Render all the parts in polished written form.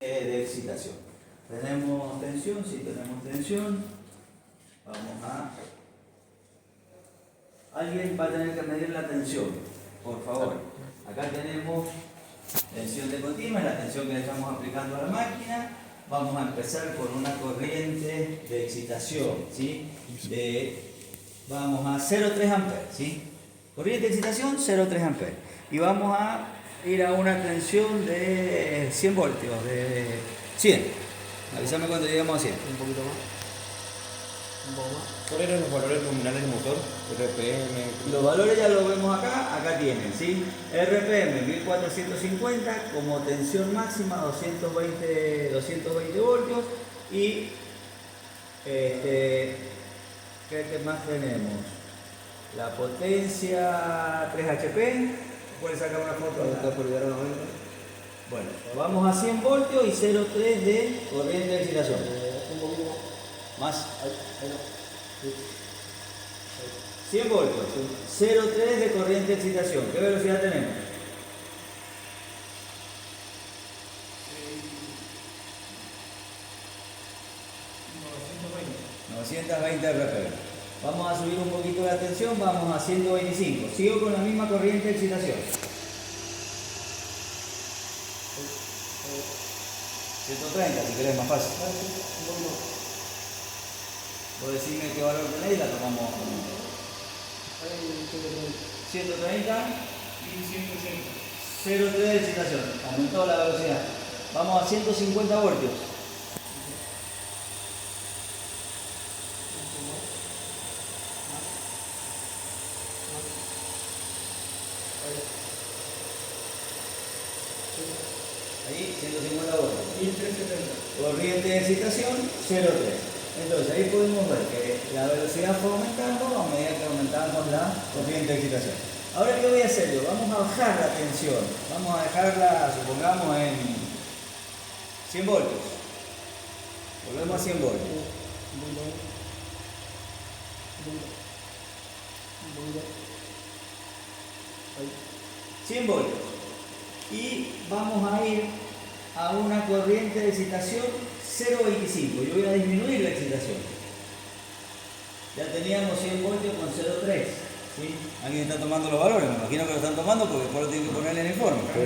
de excitación. Tenemos tensión, sí tenemos tensión. Vamos a... Alguien va a tener que medir la tensión, por favor. Acá tenemos tensión de continua, la tensión que le estamos aplicando a la máquina. Vamos a empezar con una corriente de excitación, ¿sí? Vamos a 0,3 amperes, ¿sí? Corriente de excitación 0,3 amperes. Y vamos a ir a una tensión de 100 voltios, de 100. Avísame cuando lleguemos a 100. Un poquito más. Un poco más. ¿Cuáles eran los valores nominales del motor? RPM. Los valores ya los vemos acá tienen, ¿sí? RPM 1450 como tensión máxima 220 voltios y ¿qué más tenemos? La potencia 3 HP. ¿Puedes sacar una foto? Bueno, vamos a 100 voltios y 0,3 de corriente de excitación. Un poquito más. Más. Ahí no. Sí. 100 voltios, 0,3 de corriente de excitación. ¿Qué velocidad tenemos? Ahí. 920 RPM. Vamos a subir un poquito la tensión, vamos a 125. Sigo con la misma corriente de excitación. 130, si querés más fácil. Vos decime qué valor tenéis y la tomamos. 130 y 0,3 de excitación. Aumentó la velocidad. Vamos a 150 voltios. Ahí, 150 voltios. 1370. Corriente de excitación 0,3. Entonces ahí podemos ver que la velocidad fue aumentando a medida que aumentamos la corriente de excitación. Ahora, ¿qué voy a hacer yo? Vamos a bajar la tensión. Vamos a dejarla, supongamos, en 100 voltios. Volvemos a 100 voltios. Un poquito más. Un poquito. Ahí. 100 voltios. Y vamos a ir a una corriente de excitación 0,25. Yo voy a disminuir la excitación. Ya teníamos 100 voltios con 0,3. ¿Sí? ¿Alguien está tomando los valores? Me imagino que lo están tomando porque después lo tienen que poner en el informe. Estoy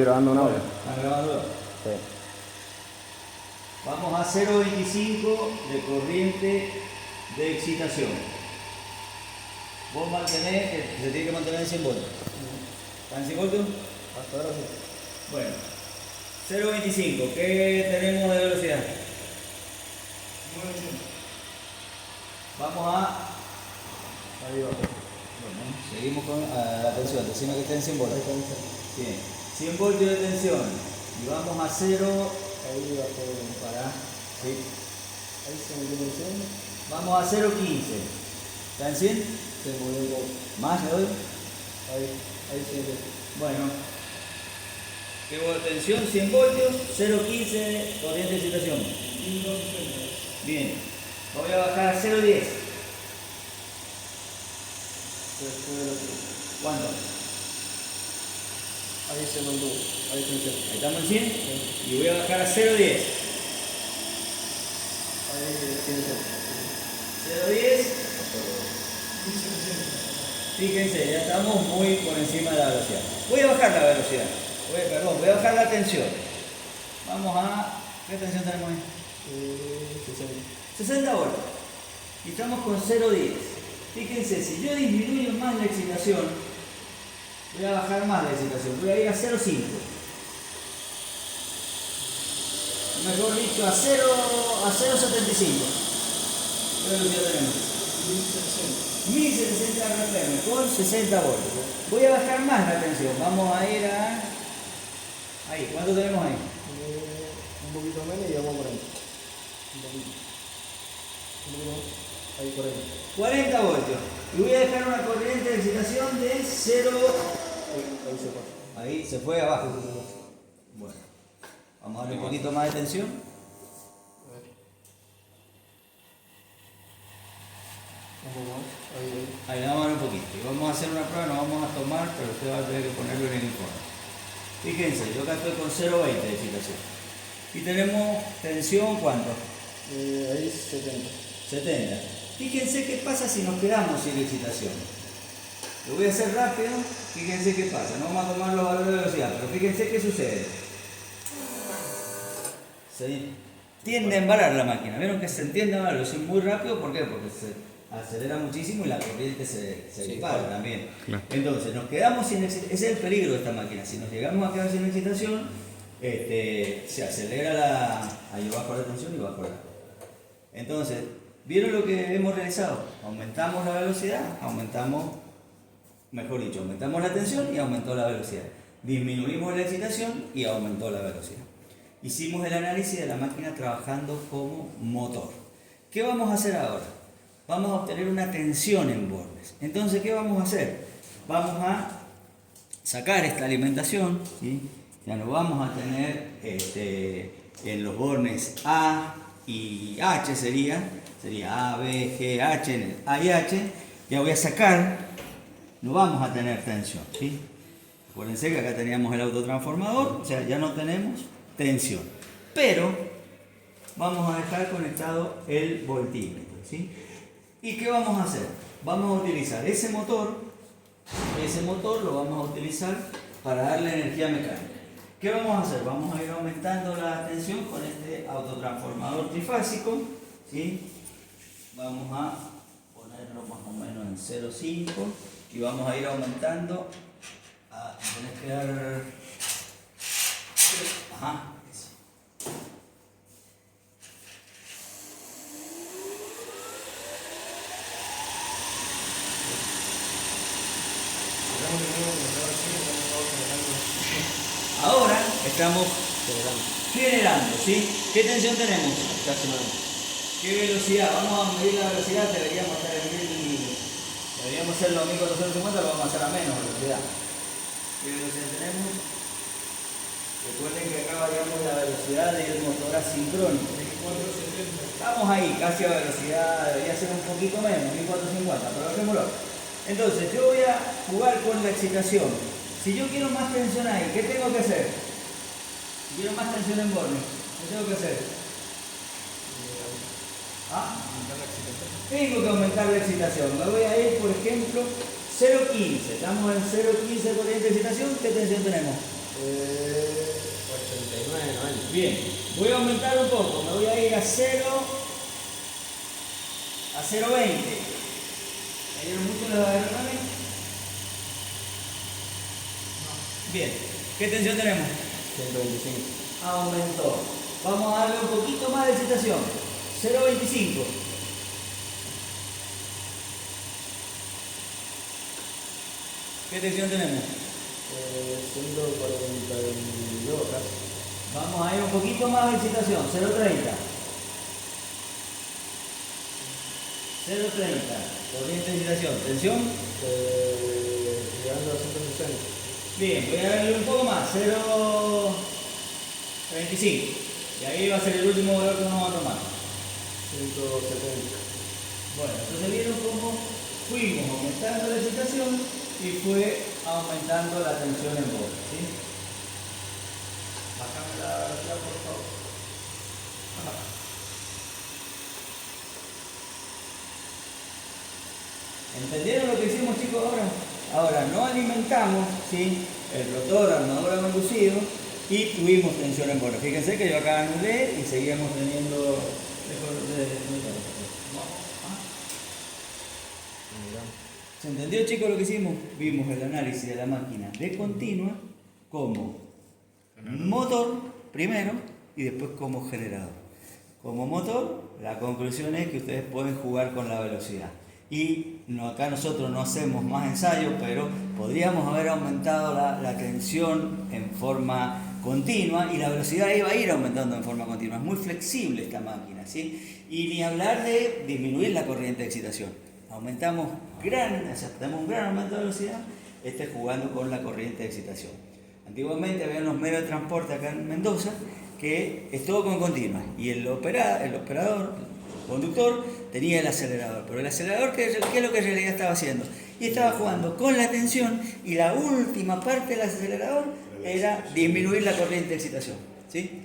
grabando un audio. ¿Están grabando? Sí. Vamos a 0,25 de corriente de excitación. Vos mantenés, que se tiene que mantener en 100 voltios. ¿Están en 100 voltios? Hasta ahora sí. Bueno, 0,25. ¿Qué tenemos de velocidad? 900. Vamos a... Ahí va. Bueno, seguimos con la tensión. Decime que está en 100 voltios. Ahí está. Bien. 100 voltios de tensión. Y vamos a 0... Ahí va todo. Para... Sí. Ahí se movió el 100. Vamos a 0,15. ¿Está en 100? Se movió el 2. ¿Más le doy? Ahí se ve. Bueno. ¿Qué tensión? 100 voltios, 0,15 corriente de excitación. Bien. Voy a bajar a 0,10. ¿Cuánto? Ahí se mandó. Ahí se hizo. Ahí estamos en 100. Sí. Y voy a bajar a 0,10. Ahí se hizo. 0,10. Fíjense, ya estamos muy por encima de la velocidad. Voy a bajar la velocidad. Voy a bajar la tensión. Vamos a... ¿Qué tensión tenemos ahí? 60 voltios. Y estamos con 0,10. Fíjense, si yo disminuyo más la excitación, voy a bajar más la excitación. Voy a ir a 0,5. Mejor dicho, a 0,75. ¿Qué velocidad tenemos? 1700 RPM con 60 voltios. Voy a bajar más la tensión. Vamos a ir a... Ahí, ¿cuánto tenemos ahí? Un poquito menos y vamos por ahí. Un poquito. Un poquito más. Ahí por ahí. 40 voltios. Y voy a dejar una corriente de excitación de 0... Ahí se pasa. Ahí se fue abajo. Bueno, vamos a darle un poquito más de tensión. A ver. Un poco más. Ahí. Ahí le vamos a dar un poquito. Y vamos a hacer una prueba, no vamos a tomar, pero usted va a tener que ponerlo en el informe. Fíjense, yo acá estoy con 0,20 de excitación. Y tenemos tensión, ¿cuánto? Ahí 70. 70. Fíjense qué pasa si nos quedamos sin excitación. Lo voy a hacer rápido, fíjense qué pasa. No vamos a tomar los valores de velocidad, pero fíjense qué sucede. Se tiende a embalar la máquina. ¿Vieron que se tiende a embalar? Lo hice muy rápido, ¿por qué? Porque se acelera muchísimo y la corriente se dispara también. Claro. Entonces, nos quedamos sin excitación. Ese es el peligro de esta máquina. Si nos llegamos a quedar sin excitación, se acelera ahí bajo la tensión y bajo la. Entonces, ¿vieron lo que hemos realizado? Aumentamos la velocidad, aumentamos la tensión y aumentó la velocidad. Disminuimos la excitación y aumentó la velocidad. Hicimos el análisis de la máquina trabajando como motor. ¿Qué vamos a hacer ahora? Vamos a obtener una tensión en bornes. Entonces, ¿qué vamos a hacer? Vamos a sacar esta alimentación, ¿sí? Ya no vamos a tener en los bornes A y H sería A, B, G, H, en el A y H. Ya voy a sacar, no vamos a tener tensión, ¿sí? Acuérdense que acá teníamos el autotransformador, o sea, ya no tenemos tensión. Pero vamos a dejar conectado el voltímetro, ¿sí? ¿Y qué vamos a hacer? Vamos a utilizar ese motor lo vamos a utilizar para darle energía mecánica. ¿Qué vamos a hacer? Vamos a ir aumentando la tensión con este autotransformador trifásico, ¿sí? Vamos a ponerlo más o menos en 0,5 y vamos a ir aumentando. Tenés que dar. Ajá, eso. Ahora estamos generando, ¿sí? ¿Qué tensión tenemos? ¿Qué velocidad? Vamos a medir la velocidad, deberíamos hacerlo a 1450, lo vamos a hacer a menos velocidad. ¿Qué velocidad tenemos? Recuerden que acá variamos la velocidad del motor asincrónico. Estamos ahí, casi a velocidad, debería ser un poquito menos, 1450, pero dejémoslo. Entonces, yo voy a jugar con la excitación. Si yo quiero más tensión ahí, ¿qué tengo que hacer? Si quiero más tensión en borne, ¿qué tengo que hacer? Tengo que aumentar la excitación. Me voy a ir, por ejemplo, 0,15. Estamos en 0,15 corriente de excitación. ¿Qué tensión tenemos? 89, 90. Bien, voy a aumentar un poco. Me voy a ir a 0,20. ¿Cayeron mucho los aeronaves? Bien, ¿qué tensión tenemos? 125. Aumentó. Vamos a darle un poquito más de excitación. 0,25. ¿Qué tensión tenemos? 142 casi. Vamos a ir un poquito más de excitación. 0,30. 0,30. Corriente de excitación. ¿Tensión? Llegando a 160. Bien, voy a darle un poco más. 0,25. Y ahí va a ser el último valor que vamos a tomar. 170. Bueno, entonces vieron cómo fuimos aumentando la excitación y fue aumentando la tensión en bordo, ¿sí? Bájame la velocidad, por favor. ¿Entendieron lo que hicimos, chicos, ahora? Ahora, no alimentamos, ¿sí?, el rotor armador conducido y tuvimos tensión en bordo. Fíjense que yo acá anulé y seguíamos teniendo... ¿Se entendió, chicos, lo que hicimos? Vimos el análisis de la máquina de continua como motor primero y después como generador. Como motor, la conclusión es que ustedes pueden jugar con la velocidad. Y acá nosotros no hacemos más ensayos, pero podríamos haber aumentado la tensión en forma continua y la velocidad iba a ir aumentando en forma continua. Es muy flexible esta máquina, ¿sí? Y ni hablar de disminuir la corriente de excitación. Tenemos un gran aumento de velocidad, jugando con la corriente de excitación. Antiguamente había unos medios de transporte acá en Mendoza que es todo con continua y el conductor tenía el acelerador, pero el acelerador, ¿qué es lo que en realidad estaba haciendo? Y estaba jugando con la tensión y la última parte del acelerador era disminuir la corriente de excitación, ¿sí?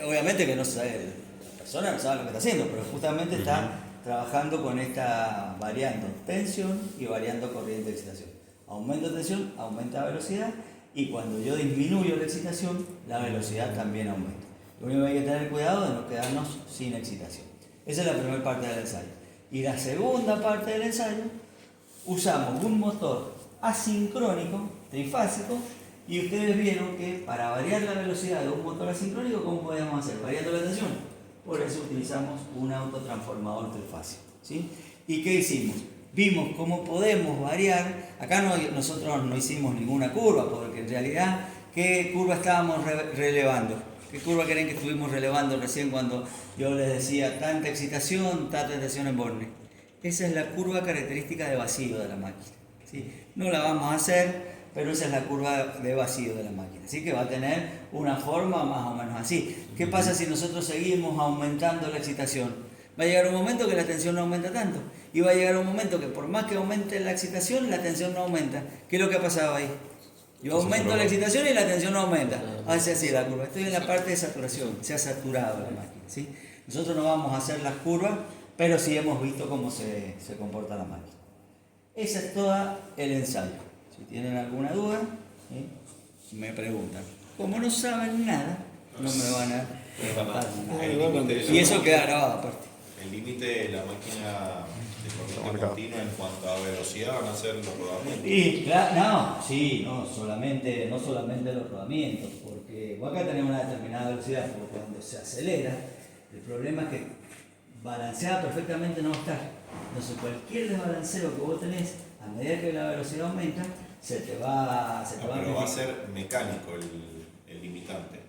Obviamente que no sabe, la persona no sabe lo que está haciendo, pero justamente está trabajando con esta variando tensión y variando corriente de excitación. Aumento tensión, aumenta velocidad, y cuando yo disminuyo la excitación, la velocidad también aumenta. Lo único que hay que tener cuidado de no quedarnos sin excitación. Esa es la primera parte del ensayo. Y la segunda parte del ensayo, usamos un motor asincrónico, trifásico, y ustedes vieron que para variar la velocidad de un motor asincrónico, ¿cómo podemos hacer? Variando la tensión. Por eso utilizamos un autotransformador trifásico, ¿sí? ¿Y qué hicimos? Vimos cómo podemos variar. Acá nosotros no hicimos ninguna curva, porque en realidad, ¿qué curva estábamos relevando? ¿Qué curva creen que estuvimos relevando recién cuando yo les decía tanta excitación, tanta tensión en Borne? Esa es la curva característica de vacío de la máquina, ¿sí? No la vamos a hacer, pero esa es la curva de vacío de la máquina. Así que va a tener una forma más o menos así. ¿Qué pasa si nosotros seguimos aumentando la excitación? Va a llegar un momento que la tensión no aumenta tanto. Y va a llegar un momento que por más que aumente la excitación, la tensión no aumenta. ¿Qué es lo que ha pasado ahí? Yo aumento la excitación y la tensión no aumenta. Hace así la curva. Estoy en la parte de saturación. Se ha saturado la máquina, ¿sí? Nosotros no vamos a hacer las curvas, pero sí hemos visto cómo se comporta la máquina. Ese es todo el ensayo. Si tienen alguna duda, ¿sí?, me preguntan. Como no saben nada, no me van a preguntar nada. Y eso queda grabado aparte. El límite de la máquina de corriente continua en cuanto a velocidad van a ser los rodamientos. Y claro, no solamente los rodamientos, porque vos acá tenés una determinada velocidad, porque cuando se acelera, el problema es que balanceada perfectamente no va a estar. Entonces cualquier desbalanceo que vos tenés, a medida que la velocidad aumenta, se te va pero va a ser mecánico el limitante,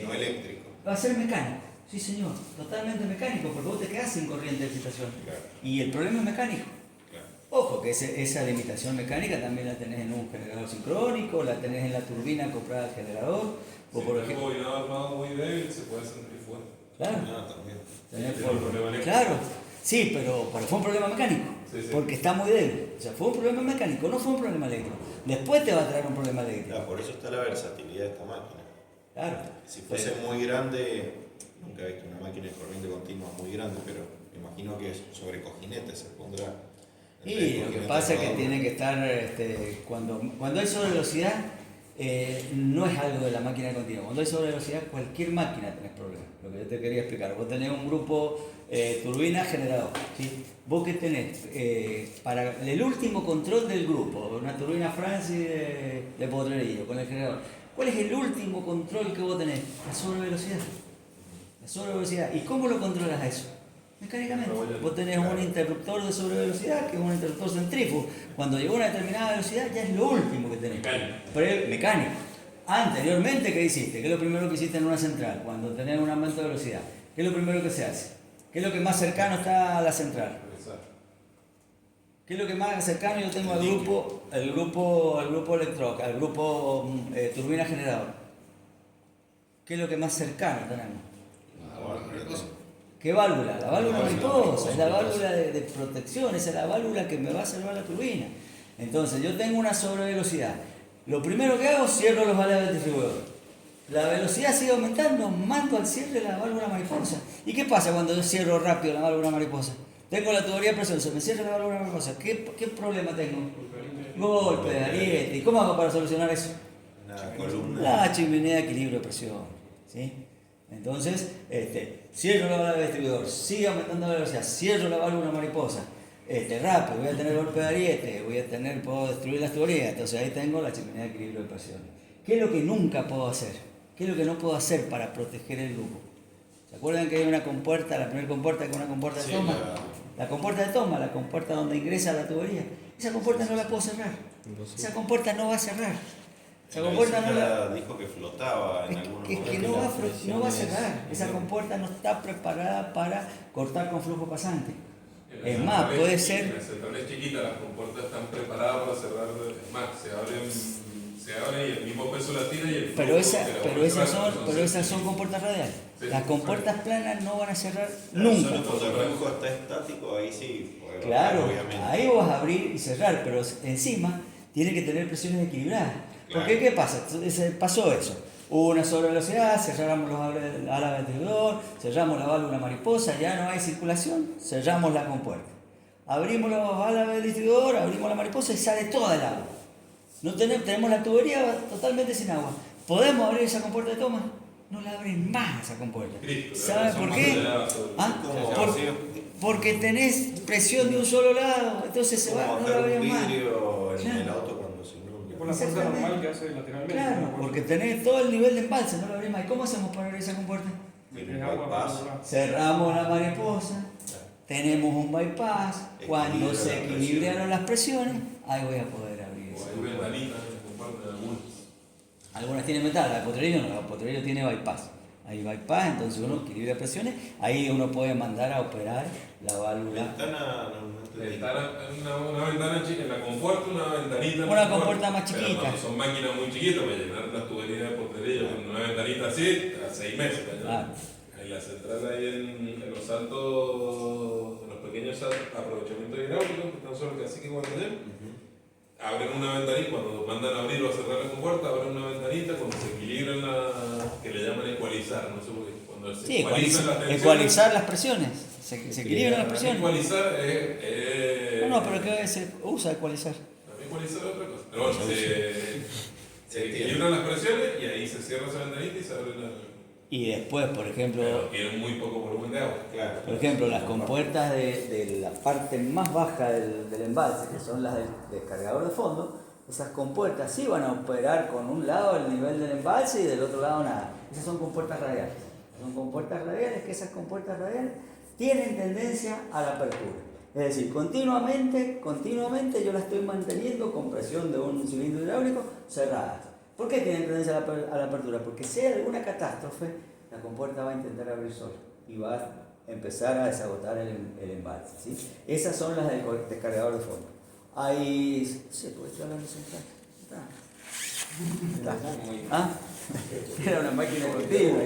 no eléctrico. Va a ser mecánico, sí señor, totalmente mecánico, porque vos te quedás sin corriente de excitación. Claro. Y el problema es mecánico. Claro. Ojo, que esa limitación mecánica también la tenés en un generador sincrónico, la tenés en la turbina acoplada al generador. O por ejemplo, un bobinado armado muy débil se puede centrifugar. claro. También. Tenés Sí, tiene un problema eléctrico. claro, sí, pero fue un problema mecánico, Sí. porque está muy débil. O sea, fue un problema mecánico, no fue un problema eléctrico. Después te va a traer un problema eléctrico. Claro, por eso está la versatilidad de esta máquina. Claro. Si fuese muy grande, nunca he visto una máquina de corriente continua muy grande, pero me imagino que sobre cojinetes se pondrá. Y lo que pasa es que tiene que estar, cuando hay sobre velocidad, no es algo de la máquina continua. Cuando hay sobre velocidad, cualquier máquina tenés problemas. Lo que yo te quería explicar, vos tenés un grupo turbina generador, ¿sí? Vos que tenés, para el último control del grupo, una turbina Francis de Potrerillo con el generador, ¿cuál es el último control que vos tenés? La sobrevelocidad. La sobrevelocidad. ¿Y cómo lo controlas eso? Mecánicamente. Vos tenés un interruptor de sobrevelocidad, que es un interruptor centrífugo. Cuando llegó a una determinada velocidad, ya es lo último que tenés. Mecánico. Anteriormente, ¿qué hiciste? ¿Qué es lo primero que hiciste en una central? Cuando tenés un aumento de velocidad. ¿Qué es lo primero que se hace? ¿Qué es lo que más cercano está a la central? ¿Qué es lo que más cercano yo tengo al grupo electro, al grupo turbina generador? ¿Qué es lo que más cercano tenemos? ¿Qué válvula? La válvula mariposa, es la válvula de protección, esa es la válvula que me va a salvar la turbina. Entonces, yo tengo una sobrevelocidad. Lo primero que hago, cierro los valores del distribuidor. La velocidad sigue aumentando, mando al cierre la válvula mariposa. ¿Y qué pasa cuando yo cierro rápido la válvula mariposa? Tengo la tubería de presión, se me cierra la válvula mariposa. ¿Qué problema tengo? Golpe de ariete. ¿Y cómo hago para solucionar eso? Una columna. La chimenea de equilibrio de presión, ¿sí? Entonces, cierro la válvula del distribuidor, sigue aumentando la velocidad, cierro la válvula mariposa, rápido, voy a tener golpe de ariete, puedo destruir las tuberías, entonces ahí tengo la chimenea de equilibrio de presión. ¿Qué es lo que nunca puedo hacer? ¿Qué es lo que no puedo hacer para proteger el grupo? ¿Se acuerdan que hay una compuerta, la primera compuerta que es una compuerta de toma? La compuerta de toma, la compuerta donde ingresa la tubería. Esa compuerta no la puedo cerrar. Esa compuerta no va a cerrar. Esa compuerta no la... dijo que flotaba en algunos Es que no va a cerrar. Esa compuerta no está preparada para cortar con flujo pasante. Es más, puede ser... En las centrales chiquitas las compuertas están preparadas para cerrar. Es más, se abren y el mismo peso la tira y el flujo... Pero esas son compuertas radiales. Sí, Las compuertas planas no van a cerrar Solo nunca. cuando el flujo está estático, ahí sí. Claro, obviamente. ahí vos vas a abrir y cerrar, pero encima tiene que tener presiones equilibradas. Claro. Porque ¿qué pasa? Pasó eso. hubo una sobrevelocidad, cerramos los álabes de deudor, cerramos la válvula mariposa, ya no hay circulación, cerramos la compuerta. Abrimos los álabes del distribuidor, abrimos la mariposa y sale toda el agua. No tenemos la tubería totalmente sin agua. ¿Podemos abrir esa compuerta de toma? No la abren más esa compuerta. ¿Sabes por qué? Porque tenés presión de un solo lado, entonces se va, no la abren más. Vidrio en el auto cuando se inunda. Por la fuerza normal que hace lateralmente. Claro, porque tenés todo el nivel de embalse, no la abren más. ¿Y cómo hacemos para abrir esa compuerta? Tiene un bypass. Cerramos la mariposa, tenemos un bypass, cuando se equilibraron las presiones, ahí voy a poder abrir eso. Hay ventanitas que comparten algunas. Algunas tienen metal, la potrerillo no, la potrerillo tiene bypass. Hay bypass, entonces uno equilibra presiones, ahí uno puede mandar a operar la válvula. Ventana, Una ventana chica, en la compuerta, una ventanita. Una compuerta más Pero chiquita. cuando son máquinas muy chiquitas, para llenar las tuberías de portería, con una ventanita así, a 6 meses. Claro. En la central ahí en los saltos, en los pequeños aprovechamientos hidráulicos, que están sobre el cacique y Guantánamo, abren una ventanita, cuando mandan a abrir o a cerrar la compuerta, abren una ventanita, cuando se equilibran que le llaman ecualizar, no sé por qué. Cuando se Sí, ecualizan las tensiones, ecualizar las presiones, se equilibran las presiones. ecualizar es. No, pero ¿qué se usa ecualizar? También ecualizar es otra cosa. Pero bueno, se equilibran las presiones y ahí se cierra esa ventanita y se abre la. Y después, por ejemplo, Pero tienen muy poco volumen de agua. claro. por ejemplo, las compuertas de la parte más baja del embalse, que son las del descargador de fondo, esas compuertas sí van a operar con un lado el nivel del embalse y del otro lado nada. Esas son compuertas radiales. Son compuertas radiales que esas compuertas radiales tienen tendencia a la apertura. Es decir, continuamente yo la estoy manteniendo con presión de un cilindro hidráulico cerrada. ¿Por qué tienen tendencia a la apertura? Porque si hay alguna catástrofe, la compuerta va a intentar abrir sola y va a empezar a desagotar el embalse, ¿sí? Esas son las del descargador de fondo. Ahí, no sé, ¿puedes hablar de central? ¿Ah? Era una máquina continua.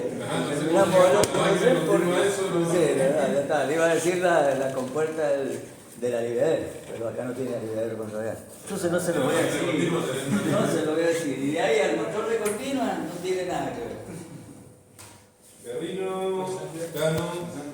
Ya está. Le iba a decir la compuerta de la aliviadera, pero acá no tiene aliviadero con radial. Entonces no se lo voy a decir. No se lo voy a decir. Y de ahí al motor de continua no tiene nada que ver. Garrino, Cano.